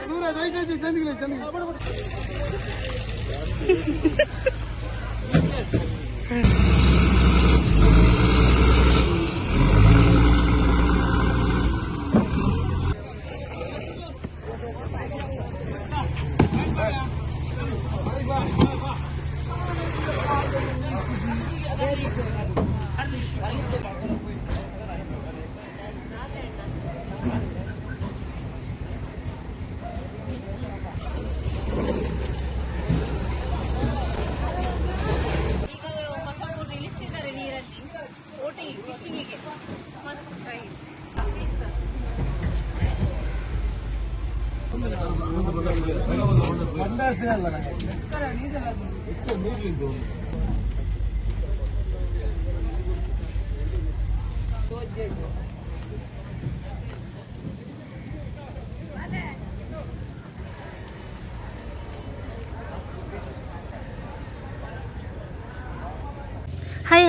Hi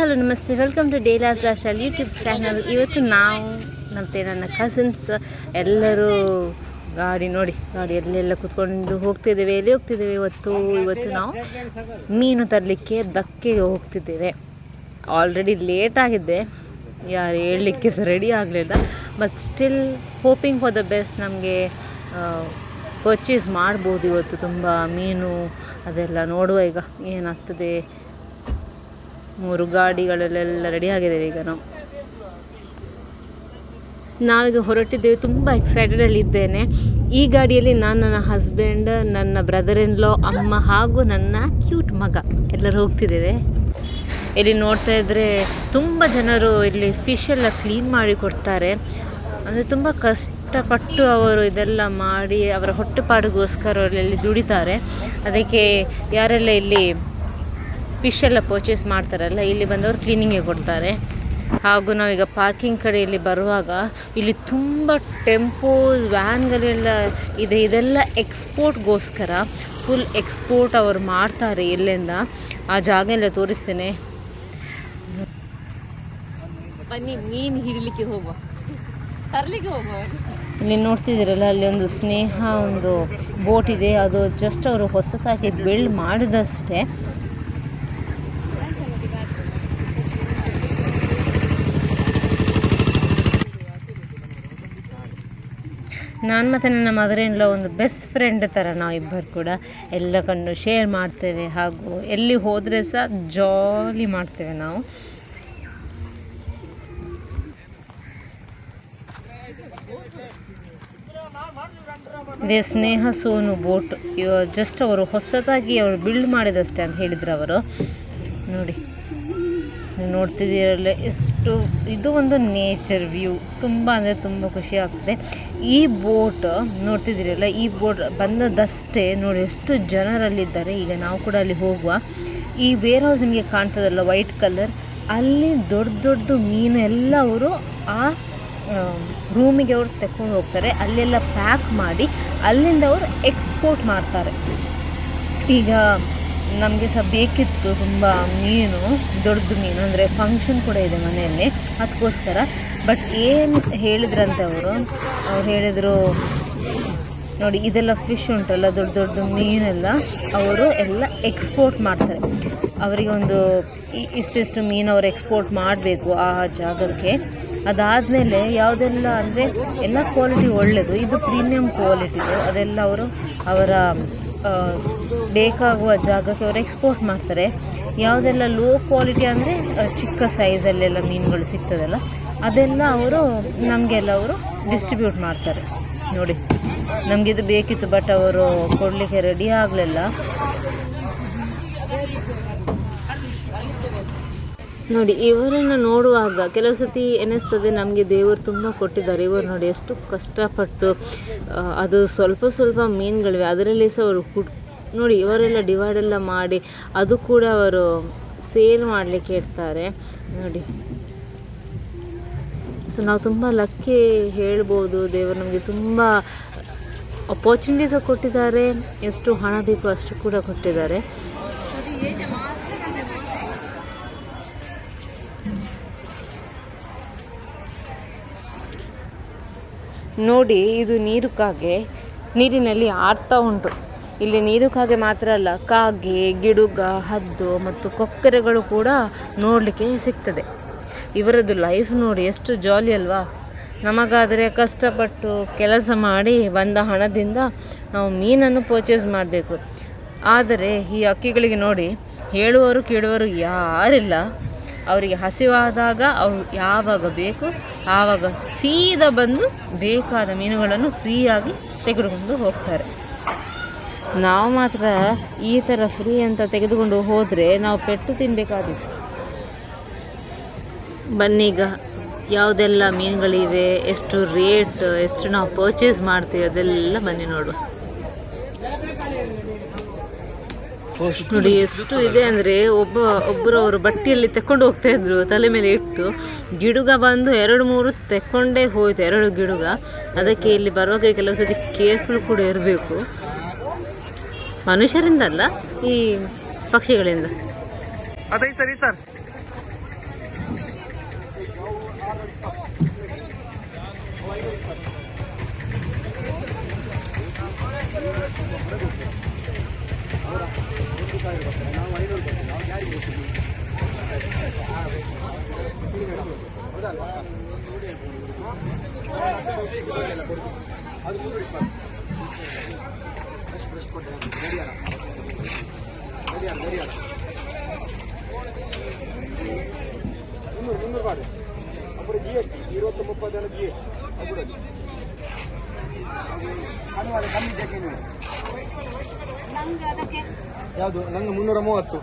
hello namaste, welcome to Delas lifestyle YouTube channel. ಇವತ್ತು ನಾವು ಮತ್ತು ನನ್ನ ಕಸಿನ್ಸ್ ಎಲ್ಲರೂ ಗಾಡಿ ಎಲ್ಲೆಲ್ಲ ಕೂತ್ಕೊಂಡು ಹೋಗ್ತಿದ್ದೇವೆ. ಎಲ್ಲಿ ಹೋಗ್ತಿದ್ದೇವೆ ಇವತ್ತು ನಾವು ಮೀನು ತರಲಿಕ್ಕೆ ದಕ್ಕೆಗೆ ಹೋಗ್ತಿದ್ದೇವೆ. ಆಲ್ರೆಡಿ ಲೇಟ್ ಆಗಿದೆ, ಯಾರು ಹೇಳಲಿಕ್ಕೆ ರೆಡಿ ಆಗಲಿಲ್ಲ. But still hoping for the best. ನಮಗೆ ಪರ್ಚೇಸ್ ಮಾಡ್ಬೋದು ಇವತ್ತು ತುಂಬ ಮೀನು ಅದೆಲ್ಲ. ನೋಡುವ ಈಗ ಏನಾಗ್ತದೆ. 3 ಗಾಡಿಗಳಲ್ಲೆಲ್ಲ ರೆಡಿ ಆಗಿದ್ದೇವೆ. ಈಗ ನಾವೀಗ ಹೊರಟಿದ್ದೇವೆ. ತುಂಬ ಎಕ್ಸೈಟೆಡಲ್ಲಿದ್ದೇನೆ. ಈ ಗಾಡಿಯಲ್ಲಿ ನಾನು, ನನ್ನ ಹಸ್ಬೆಂಡ್, ನನ್ನ ಬ್ರದರ್ ಇನ್ ಲಾ, ಅಮ್ಮ ಹಾಗೂ ನನ್ನ ಕ್ಯೂಟ್ ಮಗ ಎಲ್ಲರೂ ಹೋಗ್ತಿದ್ದೇವೆ. ಇಲ್ಲಿ ನೋಡ್ತಾ ಇದ್ದರೆ ತುಂಬ ಜನರು ಇಲ್ಲಿ ಫಿಶ್ ಎಲ್ಲ ಕ್ಲೀನ್ ಮಾಡಿ ಕೊಡ್ತಾರೆ. ಅಂದರೆ ತುಂಬ ಕಷ್ಟಪಟ್ಟು ಅವರು ಇದೆಲ್ಲ ಮಾಡಿ ಅವರ ಹೊಟ್ಟೆಪಾಡಿಗೋಸ್ಕರ ಅವರಲ್ಲಿ ದುಡಿತಾರೆ. ಅದಕ್ಕೆ ಯಾರೆಲ್ಲ ಇಲ್ಲಿ ಫಿಶ್ ಎಲ್ಲ ಪರ್ಚೇಸ್ ಮಾಡ್ತಾರಲ್ಲ, ಇಲ್ಲಿ ಬಂದವರು ಕ್ಲೀನಿಂಗ್ಗೆ ಕೊಡ್ತಾರೆ. ಹಾಗೂ ನಾವೀಗ ಪಾರ್ಕಿಂಗ್ ಕಡೆಯಲ್ಲಿ ಬರುವಾಗ ಇಲ್ಲಿ ತುಂಬ ಟೆಂಪೋಸ್ ವ್ಯಾನ್ಗಳೆಲ್ಲ ಇದೆ. ಇದೆಲ್ಲ ಎಕ್ಸ್ಪೋರ್ಟ್ಗೋಸ್ಕರ, ಫುಲ್ ಎಕ್ಸ್ಪೋರ್ಟ್ ಅವರು ಮಾಡ್ತಾರೆ ಇಲ್ಲಿಂದ. ಆ ಜಾಗ ಎಲ್ಲ ತೋರಿಸ್ತೇನೆ ಬನ್ನಿ. ಮೀನು ಹಿಡಿಲಿಕ್ಕೆ ಹೋಗುವ, ತರಲಿಕ್ಕೆ ಹೋಗುವ. ಇಲ್ಲಿ ನೋಡ್ತಿದ್ದೀರಲ್ಲ, ಅಲ್ಲಿ ಒಂದು ಸ್ನೇಹ ಒಂದು ಬೋಟ್ ಇದೆ. ಅದು ಜಸ್ಟ್ ಅವರು ಹೊಸತಾಗಿ ಬಿಲ್ಡ್ ಮಾಡಿದಷ್ಟೇ. ನಾನು ಮತ್ತು ನನ್ನ ಮದರ್ ಇನ್ ಲಾ ಒಂದು ಬೆಸ್ಟ್ ಫ್ರೆಂಡ್ ಥರ ನಾವಿಬ್ಬರು ಕೂಡ ಎಲ್ಲ ಕಣ್ಣು ಶೇರ್ ಮಾಡ್ತೇವೆ. ಹಾಗೂ ಎಲ್ಲಿ ಹೋದರೆ ಸಹ ಜಾಲಿ ಮಾಡ್ತೇವೆ ನಾವು. ಇದೇ ಸ್ನೇಹ ಸೋನು ಬೋಟ್. ಜಸ್ಟ್ ಅವರು ಹೊಸದಾಗಿ ಅವರು ಬಿಲ್ಡ್ ಮಾಡಿದಷ್ಟೇ ಅಂತ ಹೇಳಿದ್ರು ಅವರು. ನೋಡಿ, ನೋಡ್ತಿದ್ದೀರಲ್ಲ ಎಷ್ಟು ಇದು ಒಂದು ನೇಚರ್ ವ್ಯೂ. ತುಂಬ ಅಂದರೆ ತುಂಬ ಖುಷಿ ಆಗ್ತದೆ. ಈ ಬೋಟ್ ನೋಡ್ತಿದ್ದೀರಲ್ಲ, ಈ ಬೋಟ್ ಬಂದದಷ್ಟೇ ನೋಡಿ ಎಷ್ಟು ಜನರಲ್ಲಿದ್ದಾರೆ. ಈಗ ನಾವು ಕೂಡ ಅಲ್ಲಿ ಹೋಗುವ. ಈ ವೇರ್ ಹೌಸ್ ನಿಮಗೆ ಕಾಣ್ತದಲ್ಲ ವೈಟ್ ಕಲರ್, ಅಲ್ಲಿ ದೊಡ್ಡ ಮೀನು ಎಲ್ಲ ಅವರು ಆ ರೂಮಿಗೆ ಅವರು ತಗೊಂಡು ಹೋಗ್ತಾರೆ. ಅಲ್ಲೆಲ್ಲ ಪ್ಯಾಕ್ ಮಾಡಿ ಅಲ್ಲಿಂದ ಅವರು ಎಕ್ಸ್ಪೋರ್ಟ್ ಮಾಡ್ತಾರೆ. ಈಗ ನಮಗೆ ಸಹ ಬೇಕಿತ್ತು ತುಂಬ ಮೀನು, ದೊಡ್ಡ ಮೀನು. ಅಂದರೆ ಫಂಕ್ಷನ್ ಕೂಡ ಇದೆ ಮನೆಯಲ್ಲಿ, ಅದಕ್ಕೋಸ್ಕರ. ಬಟ್ ಏನು ಹೇಳಿದ್ರಂತೆ ಅವರು ಹೇಳಿದರು, ನೋಡಿ ಇದೆಲ್ಲ ಫಿಶ್ ಉಂಟಲ್ಲ, ದೊಡ್ಡ ಮೀನೆಲ್ಲ ಅವರು ಎಲ್ಲ ಎಕ್ಸ್ಪೋರ್ಟ್ ಮಾಡ್ತಾರೆ. ಅವರಿಗೆ ಒಂದು ಇಷ್ಟಿಷ್ಟು ಮೀನು ಅವರು ಎಕ್ಸ್ಪೋರ್ಟ್ ಮಾಡಬೇಕು ಆ ಜಾಗಕ್ಕೆ. ಅದಾದಮೇಲೆ ಯಾವುದೆಲ್ಲ ಅಂದರೆ ಎಲ್ಲ ಕ್ವಾಲಿಟಿ ಒಳ್ಳೆಯದು, ಇದು ಪ್ರೀಮಿಯಂ ಕ್ವಾಲಿಟಿದು, ಅದೆಲ್ಲ ಅವರು ಅವರ ಬೇಕಾಗುವ ಜಾಗಕ್ಕೆ ಅವರು ಎಕ್ಸ್ಪೋರ್ಟ್ ಮಾಡ್ತಾರೆ. ಯಾವುದೆಲ್ಲ ಲೋ ಕ್ವಾಲಿಟಿ ಅಂದರೆ ಚಿಕ್ಕ ಸೈಜಲ್ಲೆಲ್ಲ ಮೀನುಗಳು ಸಿಗ್ತದಲ್ಲ, ಅದೆಲ್ಲ ಅವರು ನಮಗೆಲ್ಲ ಅವರು ಡಿಸ್ಟ್ರಿಬ್ಯೂಟ್ ಮಾಡ್ತಾರೆ. ನೋಡಿ, ನಮಗಿದು ಬೇಕಿತ್ತು, ಬಟ್ ಅವರು ಕೊಡಲಿಕ್ಕೆ ರೆಡಿ ಆಗಲಿಲ್ಲ. ನೋಡಿ, ಇವರನ್ನು ನೋಡುವಾಗ ಕೆಲವು ಸತಿ ಎನಿಸ್ತದೆ ನಮಗೆ ದೇವರು ತುಂಬ ಕೊಟ್ಟಿದ್ದಾರೆ. ಇವರು ನೋಡಿ ಎಷ್ಟು ಕಷ್ಟಪಟ್ಟು, ಅದು ಸ್ವಲ್ಪ ಮೀನುಗಳಿವೆ, ಅದರಲ್ಲಿ ಸಹ ಅವರು ನೋಡಿ ಇವರೆಲ್ಲ ಡಿವೈಡೆಲ್ಲ ಮಾಡಿ ಅದು ಕೂಡ ಅವರು ಸೇಲ್ ಮಾಡಲಿಕ್ಕೆ ಇಡ್ತಾರೆ. ನೋಡಿ, ಸೊ ನಾವು ತುಂಬ ಲಕ್ಕಿ ಹೇಳ್ಬೋದು. ದೇವರು ನಮಗೆ ತುಂಬ ಅಪರ್ಚುನಿಟೀಸ ಕೊಟ್ಟಿದ್ದಾರೆ. ಎಷ್ಟು ಹಣ ಬೇಕೋ ಅಷ್ಟು ಕೂಡ ಕೊಟ್ಟಿದ್ದಾರೆ. ನೋಡಿ, ಇದು ನೀರು ಕಾಗೆ. ನೀರಿನಲ್ಲಿ ಆಡ್ತಾ ಉಂಟು. ಇಲ್ಲಿ ನೀರು ಕಾಗೆ ಮಾತ್ರ ಅಲ್ಲ, ಕಾಗೆ, ಗಿಡುಗ, ಹದ್ದು ಮತ್ತು ಕೊಕ್ಕರೆಗಳು ಕೂಡ ನೋಡಲಿಕ್ಕೆ ಸಿಗ್ತದೆ. ಇವರದ್ದು ಲೈಫ್ ನೋಡಿ ಎಷ್ಟು ಜಾಲಿ ಅಲ್ವಾ. ನಮಗಾದರೆ ಕಷ್ಟಪಟ್ಟು ಕೆಲಸ ಮಾಡಿ ಬಂದ ಹಣದಿಂದ ನಾವು ಮೀನನ್ನು ಪರ್ಚೇಸ್ ಮಾಡಬೇಕು. ಆದರೆ ಈ ಹಕ್ಕಿಗಳಿಗೆ ನೋಡಿ, ಹೇಳುವವರು ಕೇಳುವರು ಯಾರಿಲ್ಲ. ಅವರಿಗೆ ಹಸಿವಾದಾಗ ಅವ್ರು ಯಾವಾಗ ಬೇಕು ಆವಾಗ ಸೀದಾ ಬಂದು ಬೇಕಾದ ಮೀನುಗಳನ್ನು ಫ್ರೀಯಾಗಿ ತೆಗೆದುಕೊಂಡು ಹೋಗ್ತಾರೆ. ನಾವು ಮಾತ್ರ ಈ ಥರ ಫ್ರೀ ಅಂತ ತೆಗೆದುಕೊಂಡು ಹೋದರೆ ನಾವು ಪೆಟ್ಟು ತಿನ್ನಬೇಕಾದಿತ್ತು. ಬನ್ನೀಗ ಯಾವುದೆಲ್ಲ ಮೀನುಗಳಿವೆ, ಎಷ್ಟು ರೇಟ್, ಎಷ್ಟು ನಾವು ಪರ್ಚೇಸ್ ಮಾಡ್ತೀವಿ ಅದೆಲ್ಲ ಬನ್ನಿ ನೋಡುವ. ನೋಡಿ ಎಷ್ಟು ಇದೆ ಅಂದರೆ, ಒಬ್ಬರು ಅವರು ಬಟ್ಟಿಯಲ್ಲಿ ತೆಕ್ಕೊಂಡು ಹೋಗ್ತಾ ಇದ್ರು ತಲೆ ಮೇಲೆ ಇಟ್ಟು. ಗಿಡುಗ ಬಂದು 2-3 ತೆಕ್ಕೊಂಡೇ ಹೋಯ್ತು, 2 ಗಿಡುಗ. ಅದಕ್ಕೆ ಇಲ್ಲಿ ಬರುವಾಗ ಕೆಲವು ಸತಿ ಕೇರ್ಫುಲ್ ಕೂಡ ಇರಬೇಕು, ಮನುಷ್ಯರಿಂದಲ್ಲ, ಈ ಪಕ್ಷಿಗಳಿಂದ. ಅದೇ ಸರಿ ಸರ್. ಯಾವುದು ನಂಗೆ 330.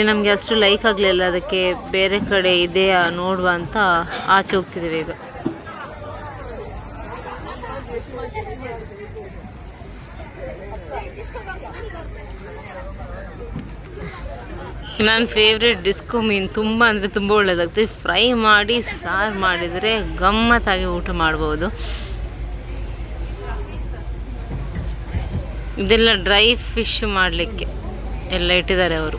ನಮಗೆ ಅಷ್ಟು ಲೈಕ್ ಆಗಲಿಲ್ಲ, ಅದಕ್ಕೆ ಬೇರೆ ಕಡೆ ಇದೆಯಾ ನೋಡುವ ಅಂತ ಆಚೆ ಹೋಗ್ತಿದ್ದೀವಿ ಈಗ. ನನ್ನ ಫೇವ್ರೆಟ್ ಡಿಸ್ಕೋ ಮೀನು ತುಂಬ ಅಂದರೆ ತುಂಬ ಒಳ್ಳೆಯದಾಗ್ತದೆ. ಫ್ರೈ ಮಾಡಿ ಸಾರು ಮಾಡಿದರೆ ಗಮ್ಮತ್ತಾಗಿ ಊಟ ಮಾಡ್ಬೋದು. ಇದೆಲ್ಲ ಡ್ರೈ ಫಿಶ್ ಮಾಡಲಿಕ್ಕೆ ಎಲ್ಲ ಇಟ್ಟಿದ್ದಾರೆ ಅವರು.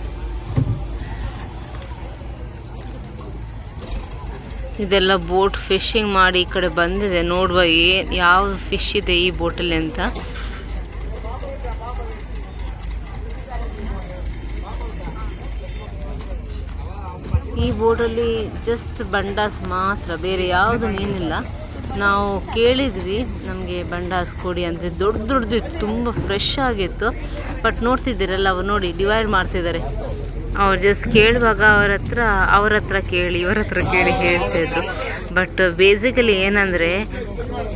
ಇದೆಲ್ಲ ಬೋಟ್ ಫಿಶಿಂಗ್ ಮಾಡಿ ಈ ಕಡೆ ಬಂದಿದೆ. ನೋಡುವ ಯಾವ ಫಿಶ್ ಇದೆ ಈ ಬೋಟಲ್ಲಿ ಅಂತ. ಈ ಬೋಟಲ್ಲಿ ಜಸ್ಟ್ ಬಂಡಾಸ್ ಮಾತ್ರ, ಬೇರೆ ಯಾವುದು ಮೀನಿಲ್ಲ. ನಾವು ಕೇಳಿದ್ವಿ ನಮಗೆ ಬಂಡಾಸ್ ಕೊಡಿ ಅಂದರೆ, ದೊಡ್ಡದಿತ್ತು, ತುಂಬ ಫ್ರೆಶ್ ಆಗಿತ್ತು. ಬಟ್ ನೋಡ್ತಿದ್ದೀರಲ್ಲ, ಅವ್ರು ನೋಡಿ ಡಿವೈಡ್ ಮಾಡ್ತಿದ್ದಾರೆ. ಅವ್ರು ಜಸ್ಟ್ ಕೇಳುವಾಗ ಅವ್ರ ಹತ್ರ ಕೇಳಿ ಇವ್ರ ಹತ್ರ ಕೇಳಿ ಹೇಳ್ತಾಯಿದ್ರು. ಬಟ್ ಬೇಸಿಕಲಿ ಏನಂದರೆ,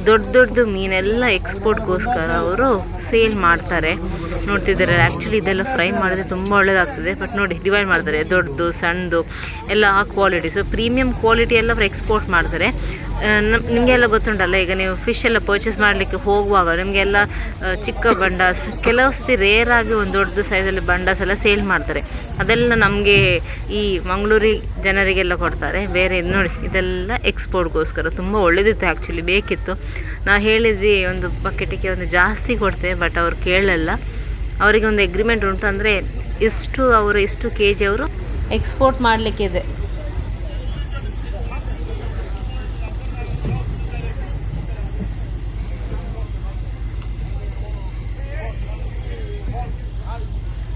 ದೊಡ್ಡ ಮೀನೆಲ್ಲ ಎಕ್ಸ್ಪೋರ್ಟ್ಗೋಸ್ಕರ ಅವರು ಸೇಲ್ ಮಾಡ್ತಾರೆ. ನೋಡ್ತಿದ್ದಾರೆ ಆ್ಯಕ್ಚುಲಿ ಇದೆಲ್ಲ ಫ್ರೈ ಮಾಡಿದ್ರೆ ತುಂಬ ಒಳ್ಳೆಯದಾಗ್ತದೆ. ಬಟ್ ನೋಡಿ ಡಿವೈಡ್ ಮಾಡ್ತಾರೆ, ದೊಡ್ಡದು ಸಣ್ಣದು ಎಲ್ಲ ಆ ಕ್ವಾಲಿಟಿ. ಸೊ ಪ್ರೀಮಿಯಂ ಕ್ವಾಲಿಟಿ ಎಲ್ಲ ಅವ್ರು ಎಕ್ಸ್ಪೋರ್ಟ್ ಮಾಡ್ತಾರೆ. ನಿಮಗೆಲ್ಲ ಗೊತ್ತುಂಟಲ್ಲ, ಈಗ ನೀವು ಫಿಶ್ ಎಲ್ಲ ಪರ್ಚೇಸ್ ಮಾಡಲಿಕ್ಕೆ ಹೋಗುವಾಗ ನಿಮಗೆಲ್ಲ ಚಿಕ್ಕ ಬಂಡಾಸ್, ಕೆಲವು ಸತಿ ರೇರಾಗಿ ಒಂದು ದೊಡ್ಡ ಸೈಜಲ್ಲಿ ಬಂಡಾಸ್ ಎಲ್ಲ ಸೇಲ್ ಮಾಡ್ತಾರೆ. ಅದೆಲ್ಲ ನಮಗೆ ಈ ಮಂಗಳೂರಿ ಜನರಿಗೆಲ್ಲ ಕೊಡ್ತಾರೆ. ಬೇರೆ ನೋಡಿ ಇದೆಲ್ಲ ಎಕ್ಸ್ಪೋರ್ಟ್ಗೋಸ್ಕರ. ತುಂಬ ಒಳ್ಳೆದಿತ್ತು, ಆ್ಯಕ್ಚುಲಿ ಬೇಕಿತ್ತು. ನಾವು ಹೇಳಿದ್ವಿ ಒಂದು ಬಕೆಟಿಗೆ ಒಂದು ಜಾಸ್ತಿ ಕೊಡ್ತೇವೆ, ಬಟ್ ಅವ್ರು ಕೇಳಲ್ಲ. ಅವರಿಗೆ ಒಂದು ಎಗ್ರಿಮೆಂಟ್ ಉಂಟು, ಅಂದರೆ ಇಷ್ಟು KG ಅವರು ಎಕ್ಸ್ಪೋರ್ಟ್ ಮಾಡಲಿಕ್ಕಿದೆ.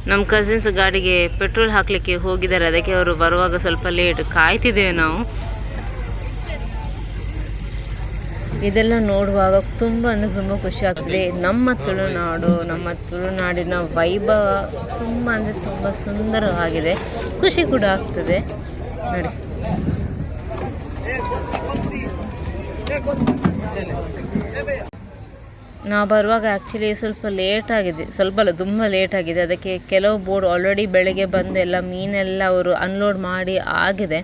ನಮ್ಮ ಕಸಿನ್ಸ್ ಗಾಡಿಗೆ ಪೆಟ್ರೋಲ್ ಹಾಕಲಿಕ್ಕೆ ಹೋಗಿದ್ದಾರೆ, ಅದಕ್ಕೆ ಅವರು ಬರುವಾಗ ಸ್ವಲ್ಪ ಲೇಟ್. ಕಾಯ್ತಿದ್ದೇವೆ ನಾವು. ಇದೆಲ್ಲ ನೋಡುವಾಗ ತುಂಬ ಅಂದರೆ ತುಂಬ ಖುಷಿ ಆಗ್ತದೆ. ನಮ್ಮ ತುಳುನಾಡಿನ ವೈಭವ ತುಂಬ ಅಂದರೆ ತುಂಬ ಸುಂದರವಾಗಿದೆ. ಖುಷಿ ಕೂಡ ಆಗ್ತದೆ ನೋಡಿ. ನಾವು ಬರುವಾಗ ಆ್ಯಕ್ಚುಲಿ ಸ್ವಲ್ಪ ಲೇಟಾಗಿದೆ, ಸ್ವಲ್ಪ ಅಲ್ಲ ತುಂಬ ಲೇಟಾಗಿದೆ. ಅದಕ್ಕೆ ಕೆಲವು ಬೋಟ್ ಆಲ್ರೆಡಿ ಬೆಳಗ್ಗೆ ಬಂದು ಎಲ್ಲ ಮೀನೆಲ್ಲ ಅವರು ಅನ್ಲೋಡ್ ಮಾಡಿ ಆಗಿದೆ.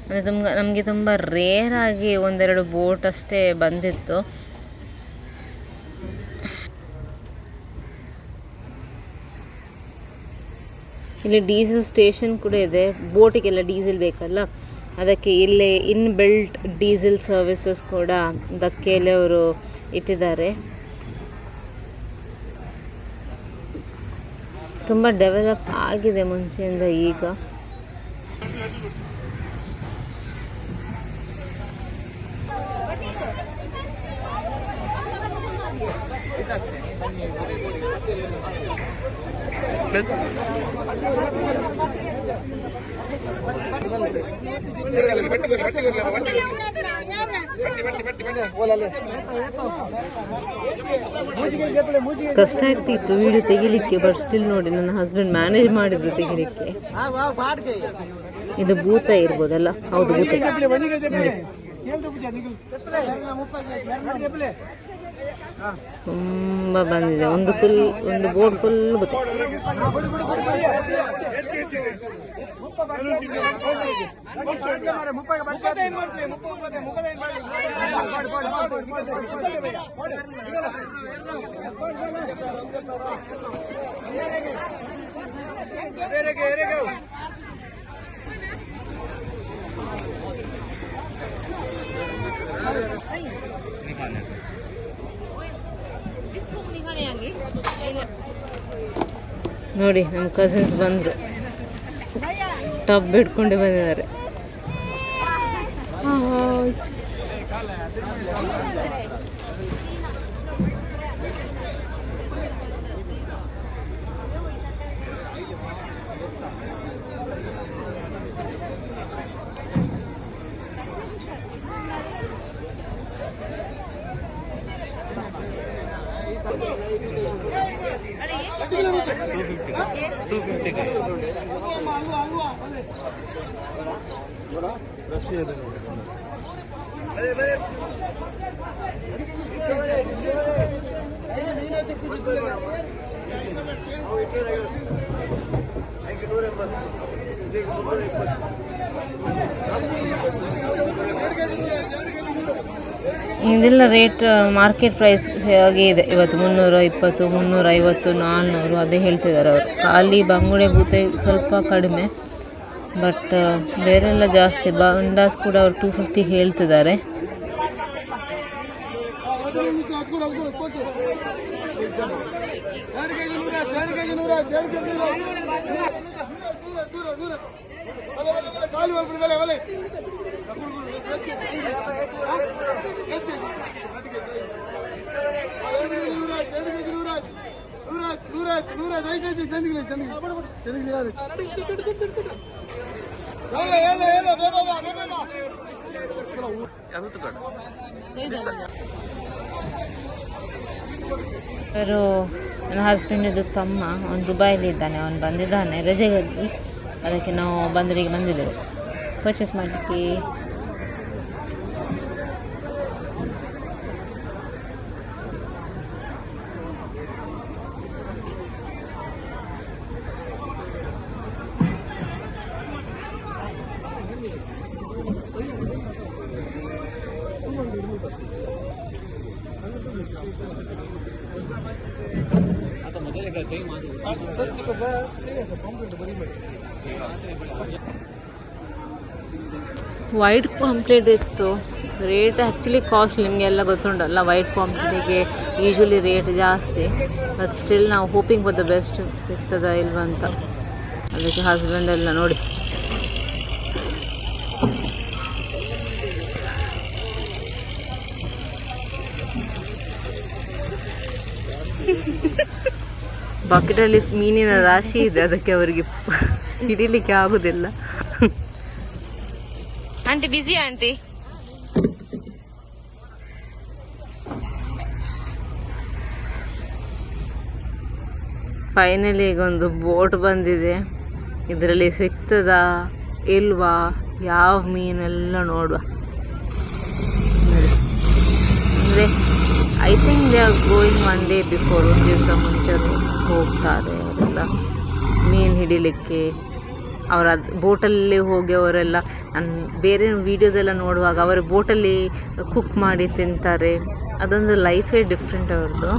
ಅಂದರೆ ನಮಗೆ ತುಂಬ ರೇರಾಗಿ 1-2 ಬೋಟ್ ಅಷ್ಟೇ ಬಂದಿತ್ತು. ಇಲ್ಲಿ ಡೀಸೆಲ್ ಸ್ಟೇಷನ್ ಕೂಡ ಇದೆ. ಬೋಟಿಗೆಲ್ಲ ಡೀಸೆಲ್ ಬೇಕಲ್ಲ, ಅದಕ್ಕೆ ಇಲ್ಲೇ ಇನ್ಬಿಲ್ಟ್ ಡೀಸೆಲ್ ಸರ್ವಿಸಸ್ ಕೂಡ ಧಕ್ಕೆಯಲ್ಲಿ ಅವರು ಇಟ್ಟಿದ್ದಾರೆ. ತುಂಬ ಡೆವಲಪ್ ಆಗಿದೆ ಮುಂಚೆಯಿಂದ ಈಗ. ಕಷ್ಟ ಆಗ್ತಿತ್ತು ವಿಡಿಯೋ ತೆಗಿಲಿಕ್ಕೆ, ಬಟ್ ಸ್ಟಿಲ್ ನೋಡಿ ನನ್ನ ಹಸ್ಬೆಂಡ್ ಮ್ಯಾನೇಜ್ ಮಾಡಿದ್ರು ತೆಗಿಲಿಕ್ಕೆ. ಇದು ಭೂತ ಇರ್ಬೋದಲ್ಲ? ಹೌದು, ಭೂತ. ತುಂಬ ಬಂದಿದೆ, ಒಂದು ಬೋರ್ಡ್ ಫುಲ್ ಭೂತ. ನೋಡಿ ನಮ್ಮ ಕಸಿನ್ಸ್ ಬಂದರು, ಟಬ್ ಬಿಟ್ಕೊಂಡೆ ಬಂದಿದ್ದಾರೆ. ಇದೆಲ್ಲ ರೇಟ್ ಮಾರ್ಕೆಟ್ ಪ್ರೈಸ್ ಹಾಗೆ ಇದೆ ಇವತ್ತು. 320, 350, 400 ಅದೇ ಹೇಳ್ತಿದ್ದಾರೆ ಅವರು. ಖಾಲಿ ಬಂಗುಡೆ ಬೂತೆ ಸ್ವಲ್ಪ ಕಡಿಮೆ, ಬಟ್ ಬೇರೆಲ್ಲ ಜಾಸ್ತಿ. ಬಂಡಾಸ್ ಕೂಡ ಅವರು 250 ಹೇಳ್ತಿದ್ದಾರೆ. ಇವರು ನನ್ನ ಹಸ್ಬೆಂಡಿದ್ದು ತಮ್ಮ, ಅವನು ದುಬೈಲಿ ಇದ್ದಾನೆ. ಅವನು ಬಂದಿದ್ದಾನೆ ರಜೆಗಾಗಿ, ಅದಕ್ಕೆ ನಾವು ಬಂದರಿಗೆ ಬಂದಿದ್ದೇವೆ ಪರ್ಚೇಸ್ ಮಾಡಲಿಕ್ಕೆ. ವೈಟ್ ಪಾಂಪ್ಲೆಟ್ ಇತ್ತು. ರೇಟ್ ಆ್ಯಕ್ಚುಲಿ ಕಾಸ್ಟ್ಲಿ, ನಿಮಗೆಲ್ಲ ಗೊತ್ತುಂಟಲ್ಲ ವೈಟ್ ಪಾಂಪ್ಲೆಟಿಗೆ ಯೂಶ್ವಲಿ ರೇಟ್ ಜಾಸ್ತಿ. ಬಟ್ ಸ್ಟಿಲ್ ನಾವು ಹೋಪಿಂಗ್ ಫಾರ್ ದ ಬೆಸ್ಟ್, ಸಿಗ್ತದ ಇಲ್ವಂತ. ಅದಕ್ಕೆ ಹಸ್ಬೆಂಡ್ ಎಲ್ಲ ನೋಡಿ ಬಕೆಟಲ್ಲಿ ಮೀನಿನ ರಾಶಿ ಇದೆ, ಅದಕ್ಕೆ ಅವರಿಗೆ ಹಿಡಿಲಿಕ್ಕೆ ಆಗುದಿಲ್ಲ. ಆಂಟಿ ಬಿಸಿ ಆಂಟಿ. ಫೈನಲಿ ಈಗ ಒಂದು ಬೋಟ್ ಬಂದಿದೆ. ಇದರಲ್ಲಿ ಸಿಗ್ತದಾ ಇಲ್ವಾ, ಯಾವ ಮೀನೆಲ್ಲ ನೋಡುವ. ಅಂದರೆ I think they are going 1 day before, ಒಂದು ದಿವಸ ಮುಂಚೆ ಹೋಗ್ತಾರೆ ಅವರೆಲ್ಲ ಮೀನು ಹಿಡಿಲಿಕ್ಕೆ. ಅವರ ಬೋಟಲ್ಲಿ ಹೋಗಿ ಅವರೆಲ್ಲ, ನಾನು ಬೇರೆ ವೀಡಿಯೋಸ್ ಎಲ್ಲ ನೋಡುವಾಗ ಅವರು ಬೋಟಲ್ಲಿ ಕುಕ್ ಮಾಡಿ ತಿಂತಾರೆ. ಅದೊಂದು ಲೈಫೇ ಡಿಫ್ರೆಂಟ್ ಅವ್ರದ್ದು.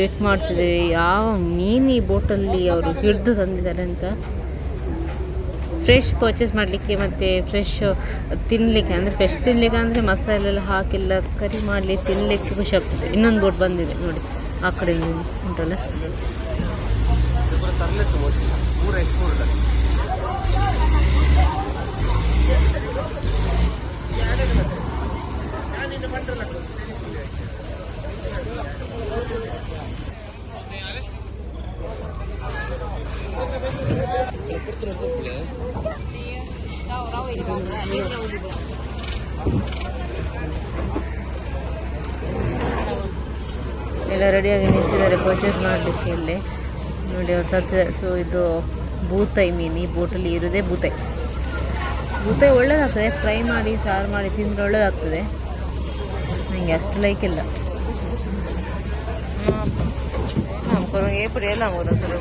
ವೇಟ್ ಮಾಡ್ತಿದ್ದೀವಿ ಯಾವ ಮೀನು ಈ ಬೋಟಲ್ಲಿ ಅವರು ಹಿಡಿದು ತಂದಿದ್ದಾರೆ ಅಂತ. ಫ್ರೆಶ್ ಪರ್ಚೇಸ್ ಮಾಡಲಿಕ್ಕೆ ಮತ್ತು ಫ್ರೆಶ್ ತಿನ್ನಲಿಕ್ಕೆ, ಅಂದರೆ ಫ್ರೆಶ್ ತಿನ್ನಲಿಕ್ಕೆ ಅಂದರೆ ಮಸಾಲೆಲ್ಲ ಹಾಕಿಲ್ಲ ಕರಿ ಮಾಡಲಿ ತಿನ್ನಲಿಕ್ಕೆ ಖುಷಿ ಆಗ್ತದೆ. ಇನ್ನೊಂದು ಬೋಟ್ ಬಂದಿದೆ ನೋಡಿ, ಆ ಕಡೆ ಉಂಟಲ್ಲ. ಎಲ್ಲ ರೆಡಿಯಾಗಿ ನಿಂತಿದ್ದಾರೆ ಪರ್ಚೇಸ್ ಮಾಡಲಿಕ್ಕೆ ಇಲ್ಲಿ ನೋಡಿ. ಅವ್ರು ತರ್ತಿದ್ದಾರೆ. ಸೊ ಇದು ಬೂತಾಯಿ ಮೀನು, ಈ ಬೋಟಲ್ಲಿ ಇರೋದೇ ಬೂತಾಯಿ. ಬೂತಾಯಿ ಒಳ್ಳೇದಾಗ್ತದೆ, ಫ್ರೈ ಮಾಡಿ ಸಾರು ಮಾಡಿ ತಿಂದರೆ ಒಳ್ಳೇದಾಗ್ತದೆ. ನನಗೆ ಅಷ್ಟು ಲೈಕ್ ಇಲ್ಲ. ಏಪಡಿ ಎಲ್ಲ ಸಲ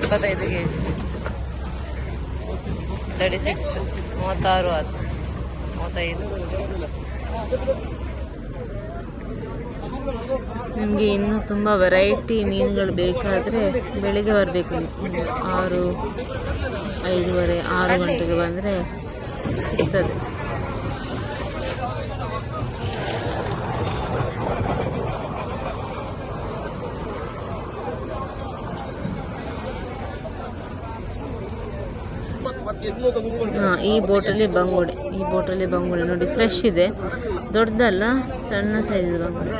ಇಪ್ಪತ್ತೈದು ಕೆ ಜಿ 36 36 35. ನಿಮಗೆ ಇನ್ನೂ ತುಂಬ ವೆರೈಟಿ ಮೀನುಗಳು ಬೇಕಾದರೆ ಬೆಳಿಗ್ಗೆ ಬರಬೇಕು. ನೀವು 6, 5:30, 6 ಗಂಟೆಗೆ ಬಂದರೆ ಸಿಗ್ತದೆ. ಈ ಬೋಟಲ್ಲಿ ಬಂಗುಡೆ ನೋಡಿ, ಫ್ರೆಶ್ ಇದೆ, ದೊಡ್ಡದಲ್ಲ, ಸಣ್ಣ ಸೈಜ್ ಬಂಗುಡೆ.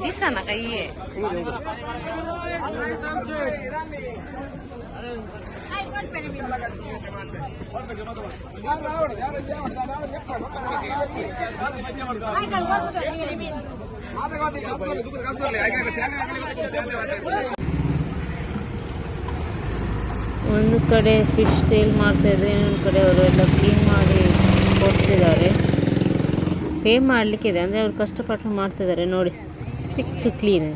ದಿಸಾನ ಕೈಯೇ ಒಂದು ಕಡೆ ಫಿಶ್ ಸೇಲ್ ಮಾಡ್ತಾ ಇದ್ರೆ, ಇನ್ನೊಂದು ಕಡೆ ಅವರು ಎಲ್ಲ ಕ್ಲೀನ್ ಮಾಡಿ ಕೊಡ್ತಿದ್ದಾರೆ. ಪೇ ಮಾಡಲಿಕ್ಕೆ ಇದೆ, ಅಂದರೆ ಅವ್ರು ಕಷ್ಟಪಟ್ಟು ಮಾಡ್ತಿದ್ದಾರೆ ನೋಡಿ, ತಿಕ್ ಕ್ಲೀನ್.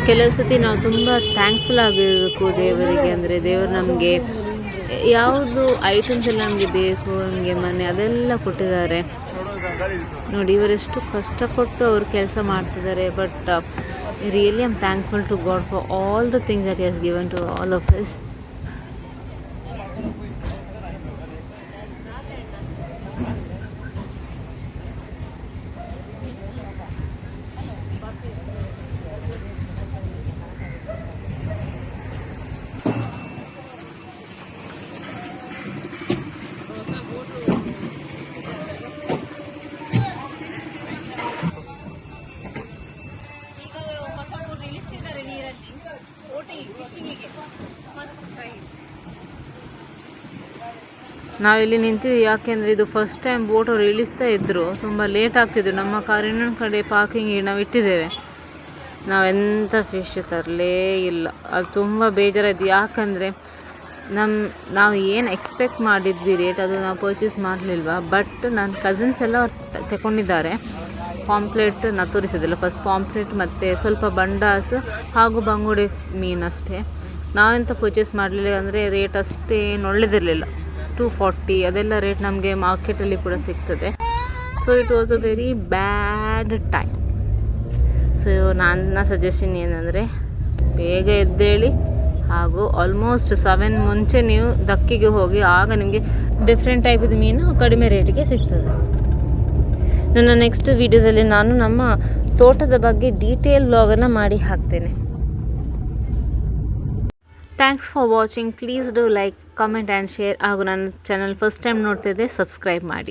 ಕೆಲವು ಸತಿ ನಾವು ತುಂಬ ಥ್ಯಾಂಕ್ಫುಲ್ ಆಗಿರಬೇಕು ದೇವರಿಗೆ. ಅಂದರೆ ದೇವರು ನಮಗೆ ಯಾವುದು ಐಟಮ್ಸ್ ಎಲ್ಲ ನಮಗೆ ಬೇಕು, ನಮಗೆ ಮನೆ ಅದೆಲ್ಲ ಕೊಟ್ಟಿದ್ದಾರೆ ನೋಡಿ. ಇವರೆಷ್ಟು ಕಷ್ಟಪಟ್ಟು ಅವರು ಕೆಲಸ ಮಾಡ್ತಿದ್ದಾರೆ. But really I am thankful to God for all the things that he has given to all of us. ನಾವಿಲ್ಲಿ ನಿಂತಿದ್ದೀವಿ ಯಾಕೆಂದರೆ ಇದು ಫಸ್ಟ್ ಟೈಮ್ ಬೋಟ್ ಅವ್ರು ಇಳಿಸ್ತಾ ಇದ್ದರು. ತುಂಬ ಲೇಟ್ ಆಗ್ತಿದ್ರು. ನಮ್ಮ ಕಾರ್ ಇನ್ನೊಂದು ಕಡೆ ಪಾರ್ಕಿಂಗಿಗೆ ನಾವು ಇಟ್ಟಿದ್ದೇವೆ. ನಾವೆಂಥ ಫಿಶ್ ತರಲೇ ಇಲ್ಲ. ಅದು ತುಂಬ ಬೇಜಾರಾಯಿತು. ಯಾಕಂದರೆ ನಾವು ಏನು ಎಕ್ಸ್ಪೆಕ್ಟ್ ಮಾಡಿದ್ವಿ ರೇಟ್, ಅದು ನಾವು ಪರ್ಚೇಸ್ ಮಾಡಲಿಲ್ವ. ಬಟ್ ನನ್ನ ಕಸಿನ್ಸ್ ಎಲ್ಲ ತಗೊಂಡಿದ್ದಾರೆ. ಪಾಂಪ್ಲೆಟ್ ನಾನು ತೋರಿಸೋದಿಲ್ಲ, ಫಸ್ಟ್ ಪಾಂಪ್ಲೆಟ್ ಮತ್ತು ಸ್ವಲ್ಪ ಬಂಡಾಸ್ ಹಾಗೂ ಬಂಗುಡೆ ಮೀನಷ್ಟೇ. ನಾವೆಂತ ಪರ್ಚೇಸ್ ಮಾಡಲಿಲ್ಲ, ಅಂದರೆ ರೇಟ್ ಅಷ್ಟೇನು ಒಳ್ಳೆದಿರಲಿಲ್ಲ. 240 ಅದೆಲ್ಲ ರೇಟ್ ನಮಗೆ ಮಾರ್ಕೆಟಲ್ಲಿ ಕೂಡ ಸಿಗ್ತದೆ. So it was a very bad time. So ನನ್ನ ಸಜೆಷನ್ ಏನಂದರೆ ಬೇಗ ಎದ್ದೇಳಿ ಹಾಗೂ ಆಲ್ಮೋಸ್ಟ್ 7 ಮುಂಚೆ ನೀವು ದಕ್ಕಿಗೆ ಹೋಗಿ, ಆಗ ನಿಮಗೆ ಡಿಫ್ರೆಂಟ್ ಟೈಪದ ಮೀನು ಕಡಿಮೆ ರೇಟಿಗೆ ಸಿಗ್ತದೆ. ನನ್ನ ನೆಕ್ಸ್ಟ್ ವಿಡಿಯೋದಲ್ಲಿ ನಾನು ನಮ್ಮ ತೋಟದ ಬಗ್ಗೆ ಡೀಟೇಲ್ ವ್ಲಾಗನ್ನು ಮಾಡಿ ಹಾಕ್ತೇನೆ. Thanks for watching. Please do like, comment and share. ಹಾಗೂ ನನ್ನ ಚಾನಲ್ ಫಸ್ಟ್ ಟೈಮ್ ನೋಡ್ತಿದ್ದೆ ಸಬ್ಸ್ಕ್ರೈಬ್ ಮಾಡಿ.